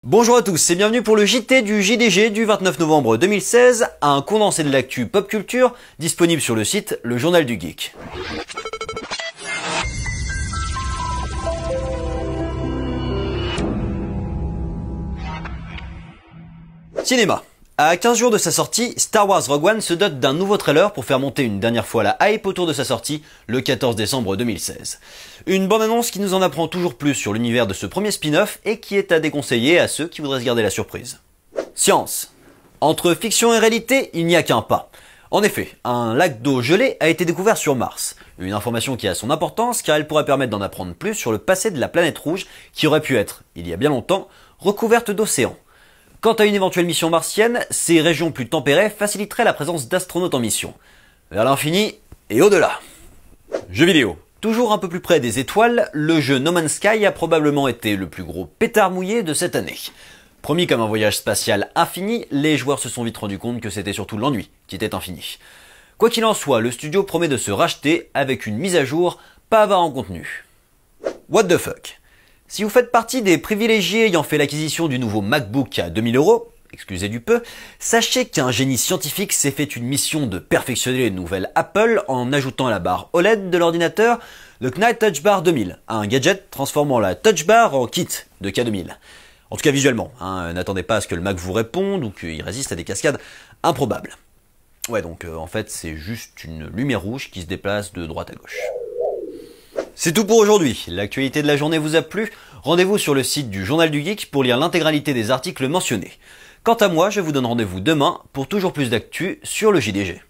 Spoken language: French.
Bonjour à tous et bienvenue pour le JT du JDG du 29 novembre 2016, un condensé de l'actu pop culture disponible sur le site Le Journal du Geek. Cinéma. À 15 jours de sa sortie, Star Wars Rogue One se dote d'un nouveau trailer pour faire monter une dernière fois la hype autour de sa sortie le 14 décembre 2016. Une bande-annonce qui nous en apprend toujours plus sur l'univers de ce premier spin-off et qui est à déconseiller à ceux qui voudraient se garder la surprise. Science. Entre fiction et réalité, il n'y a qu'un pas. En effet, un lac d'eau gelée a été découvert sur Mars. Une information qui a son importance car elle pourrait permettre d'en apprendre plus sur le passé de la planète rouge qui aurait pu être, il y a bien longtemps, recouverte d'océans. Quant à une éventuelle mission martienne, ces régions plus tempérées faciliteraient la présence d'astronautes en mission. Vers l'infini et au-delà. Jeux vidéo. Toujours un peu plus près des étoiles, le jeu No Man's Sky a probablement été le plus gros pétard mouillé de cette année. Promis comme un voyage spatial infini, les joueurs se sont vite rendus compte que c'était surtout l'ennui qui était infini. Quoi qu'il en soit, le studio promet de se racheter avec une mise à jour pas avare en contenu. What the fuck? Si vous faites partie des privilégiés ayant fait l'acquisition du nouveau MacBook à 2000 €, excusez du peu, sachez qu'un génie scientifique s'est fait une mission de perfectionner les nouvelles Apple en ajoutant à la barre OLED de l'ordinateur le Knight Touch Bar 2000, un gadget transformant la Touch Bar en kit de K2000. En tout cas visuellement, n'attendez pas à ce que le Mac vous réponde ou qu'il résiste à des cascades improbables. Ouais donc en fait c'est juste une lumière rouge qui se déplace de droite à gauche. C'est tout pour aujourd'hui. L'actualité de la journée vous a plu? Rendez-vous sur le site du Journal du Geek pour lire l'intégralité des articles mentionnés. Quant à moi, je vous donne rendez-vous demain pour toujours plus d'actu sur le JDG.